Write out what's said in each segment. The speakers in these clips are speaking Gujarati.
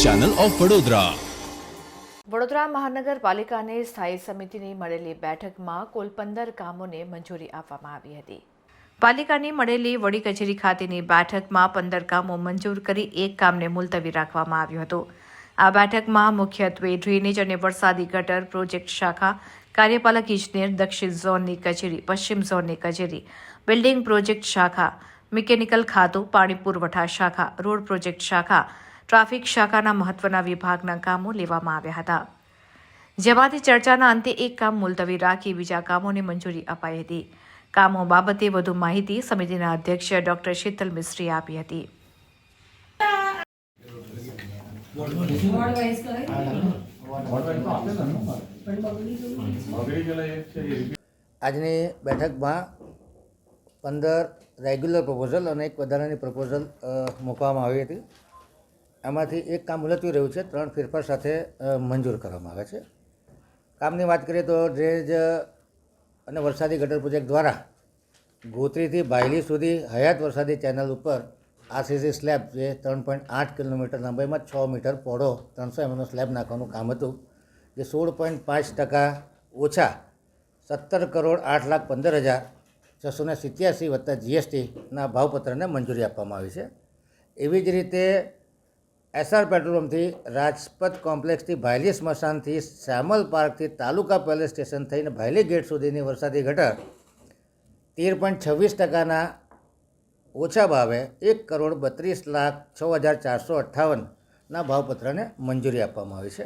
Channel of Vadodara. વડોદરા મહાનગરપાલિકાને સ્થાયી સમિતિની મળેલી બેઠકમાં કુલ 15 કામોને મંજૂરી આપવામાં આવી હતી. પાલિકાની મળેલી વડી કચેરી ખાતેની બેઠકમાં 15 કામો મંજૂર કરી એક કામને મુલતવી રાખવામાં આવ્યું હતું. આ બેઠકમાં મુખ્યત્વે ડ્રેનેજ અને વરસાદી ગટર પ્રોજેક્ટ શાખા, કાર્યપાલક ઇજનેર, દક્ષિણ ઝોનની કચેરી, પશ્ચિમ ઝોનની કચેરી, બિલ્ડિંગ પ્રોજેક્ટ શાખા, મિકેનિકલ ખાતું, પાણી પુરવઠા શાખા, રોડ પ્રોજેક્ટ શાખા, ટ્રાફિક શાખાના મહત્વના વિભાગના કામો લેવામાં આવ્યા હતા. જેમાંથી ચર્ચાના અંતે એક કામ મુલતવી રાખી બીજા કામોને મંજૂરી અપાઈ હતી. કામો બાબતે વધુ માહિતી સમિતિના અધ્યક્ષ ડોક્ટર શીતલ મિસ્ત્રીએ આપી હતી. આજની બેઠકમાં 15 રેગ્યુલર પ્રપોઝલ અને એક વધારાની પ્રપોઝલ મૂકવામાં આવી હતી. આમાંથી એક કામ મુલતવી રહ્યું છે, 3 ફેરફાર સાથે મંજૂર કરવામાં આવે છે. કામની વાત કરીએ તો ડ્રેનેજ અને વરસાદી ગટર પ્રોજેક્ટ દ્વારા ગોત્રીથી બાયલી સુધી હયાત વરસાદી ચેનલ ઉપર આરસીસી સ્લેબ જે 3.8 કિલોમીટર લંબાઈમાં 6 મીટર પહોળો 300 mm સ્લેબ નાખવાનું કામ હતું, જે 16.5% ઓછા 17,08,15,687 વત્તા જીએસટીના ભાવપત્રને મંજૂરી આપવામાં આવી છે. એવી જ રીતે એસઆર પેટ્રોલ પંપથી રાજપથ કોમ્પ્લેક્સથી ભાયલી સ્મશાનથી શ્યામલ પાર્કથી તાલુકા પેલેસ સ્ટેશન થઈને ભાયલી ગેટ સુધીની વરસાદી ગટર 13.26%ના ઓછા ભાવે 1,32,06,458ના ભાવપત્રને મંજૂરી આપવામાં આવી છે.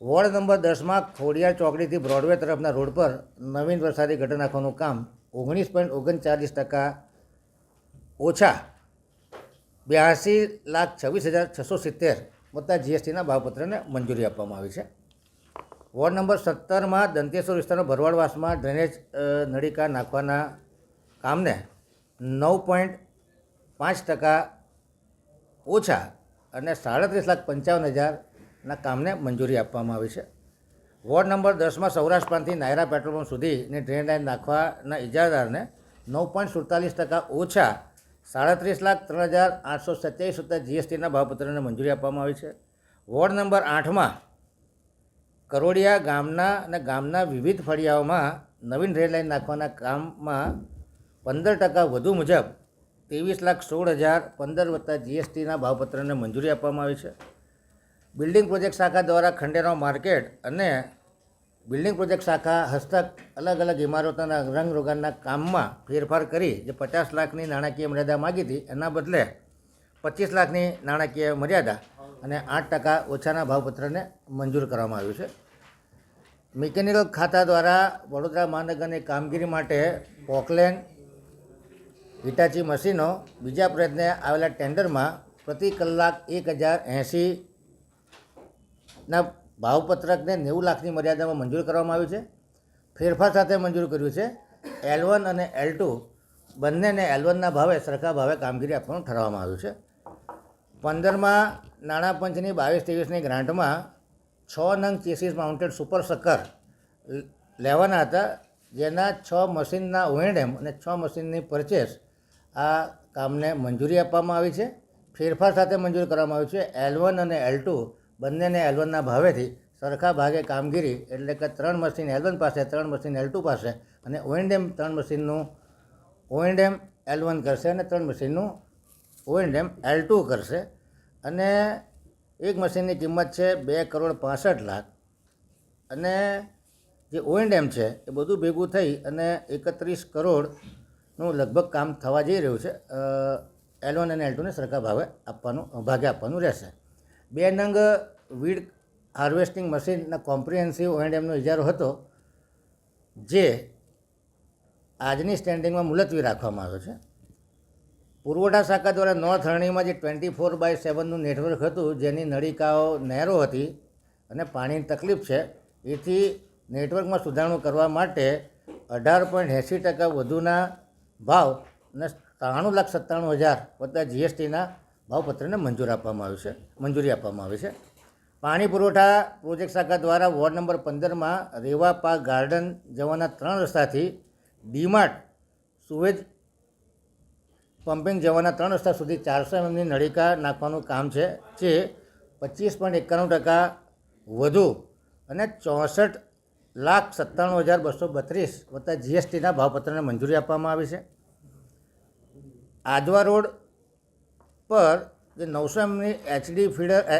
વોર્ડ નંબર 10માં ખોડિયાર ચોકડીથી બ્રોડવે તરફના રોડ પર નવીન વરસાદી ગટર નાખવાનું કામ 19.39% ઓછા 82,26,670 વત્તા જીએસટીના ભાવપત્રને મંજૂરી આપવામાં આવી છે. વોર્ડ નંબર 17માં દંતેશ્વર વિસ્તારના ભરવાડવાસમાં ડ્રેનેજ નળીકા નાખવાના કામને 9.5% ઓછા અને 37,55,000ના કામને મંજૂરી આપવામાં આવી છે. વોર્ડ નંબર 10માં સૌરાષ્ટ્ર પ્રાંતથી નાયરા પેટ્રોલ પંપ સુધીની ડ્રેન લાઇન નાખવાના ઇજારાદારને 9.47% ઓછા 37,03,827 વત્તા જીએસટીના ભાવપત્રને મંજૂરી આપવામાં આવી છે. વોર્ડ નંબર 8માં કરોડિયા ગામના વિવિધ ફળિયાઓમાં નવીન રેલ લાઇન નાખવાના કામમાં 15% વધુ મુજબ 23,16,015 વત્તા જીએસટીના ભાવપત્રને મંજૂરી આપવામાં આવી છે. બિલ્ડિંગ પ્રોજેક્ટ શાખા દ્વારા ખંડેરાવ માર્કેટ અને બિલ્ડિંગ પ્રોજેક્ટ શાખા હસ્તક અલગ અલગ ઇમારતોના રંગરોગાનના કામમાં ફેરફાર કરી જે 50 લાખની નાણાકીય મર્યાદા માગી હતી એના બદલે 25 લાખની નાણાકીય મર્યાદા અને 8% ઓછાના ભાવપત્રને મંજૂર કરવામાં આવ્યું છે. મિકેનિકલ ખાતા દ્વારા વડોદરા મહાનગરની કામગીરી માટે પોકલેન હિટાચી મશીનો બીજા પ્રયત્ને આવેલા ટેન્ડરમાં પ્રતિ કલાક 1,080ના ભાવપત્રકને 90 લાખની મર્યાદામાં મંજૂર કરવામાં આવ્યું છે. ફેરફાર સાથે મંજૂર કર્યું છે. L1 અને L2 બંનેને L1ના ભાવે સરખા ભાવે કામગીરી આપવાનું ઠરાવવામાં આવ્યું છે. 15માં નાણાં પંચની 22-23ની ગ્રાન્ટમાં 6 નંગ ચેસીસ માઉન્ટેડ સુપર સકર લેવાના હતા, જેના 6 મશીનના ઓએનએમ અને 6 મશીનની પરચેસ આ કામને મંજૂરી આપવામાં આવી છે. ફેરફાર સાથે મંજૂર કરવામાં આવ્યું છે. L1 અને L2 બંનેને L1ના ભાવેથી સરખા ભાગે કામગીરી એટલે કે 3 મશીન L1 પાસે, 3 મશીન L2 પાસે અને ઓએનએમ 3 મશીનનું ઓએનએમ L1 કરશે અને 3 મશીનનું ઓએનએમ L2 કરશે. અને એક મશીનની કિંમત છે 2,65,00,000 અને જે ઓએનએમ છે એ બધું ભેગું થઈ અને 31 કરોડનું લગભગ કામ થવા જઈ રહ્યું છે. L1 અને L2ને સરખા ભાગે આપવાનું રહેશે. 2 નંગ વીડ હાર્વેસ્ટિંગ મશીનના કોમ્પ્રિહેન્સિવ ઓએનએમનો ઇજારો હતો, જે આજની સ્ટેન્ડિંગમાં મુલતવી રાખવામાં આવ્યો છે. પુરવઠા શાખા દ્વારા નોર્થ હરણીમાં જે 24/7નું નેટવર્ક હતું, જેની નળીકાઓ નહેરો હતી અને પાણીની તકલીફ છે, એથી નેટવર્કમાં સુધારણું કરવા માટે 18.80% વધુના ભાવ અને 93,97,000 વત્તા જીએસટીના ભાવપત્રને મંજૂરી આપવામાં આવી છે. પાણી પુરવઠા પ્રોજેક્ટ શાખા દ્વારા વોર્ડ નંબર 15માં રેવા પાર્ક ગાર્ડન જવાના 3 રસ્તાથી ડીમાર્ટ સુએજ પમ્પિંગ જવાના 3 રસ્તા સુધી 400 mmની નળીકા નાખવાનું કામ છે, જે 25.91% વધુ અને 64,97,232 વત્તા જીએસટીના ભાવપત્રને મંજૂરી આપવામાં આવી છે. આજવા રોડ પર જે 900 એમની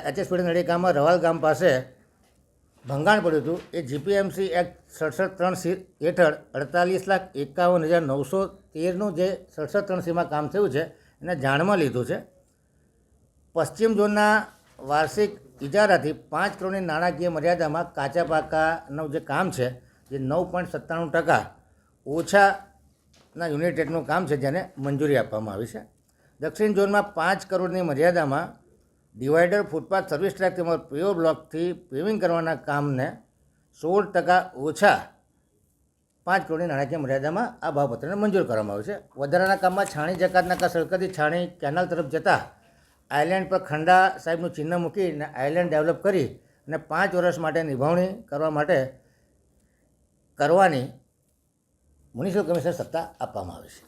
એચએસ ફીડર નળીકામાં રવાલ ગામ પાસે ભંગાણ પડ્યું હતું એ જીપીએમસી એક્ટ 67(3) હેઠળ 48,51,913નું જે 67(3)માં કામ થયું છે એને જાણમાં લીધું છે. પશ્ચિમ ઝોનના વાર્ષિક ઇજારાથી 5 કરોડની નાણાકીય મર્યાદામાં કાચા પાકાનું જે કામ છે જે 9.97% ઓછાના યુનિટ રેટનું કામ છે જેને મંજૂરી આપવામાં આવી છે. દક્ષિણ ઝોનમાં 5 કરોડની મર્યાદામાં ડિવાઈડર, ફૂટપાથ, સર્વિસ ટ્રેક તેમજ પેવર બ્લોકથી પેવિંગ કરવાના કામને 16% ઓછા 5 કરોડની નાણાકીય મર્યાદામાં આ ભાવપત્રને મંજૂર કરવામાં આવ્યું છે. વધારાના કામમાં છાણી જકાત નાકા સડકથી છાણી કેનાલ તરફ જતા આઇલેન્ડ પર ખંડા સાહેબનું ચિહ્ન મૂકીને આઇલેન્ડ ડેવલપ કરી અને 5 વર્ષ માટે નિભાવણી કરવાની મ્યુનિસિપલ કમિશનર સત્તા આપવામાં આવી છે.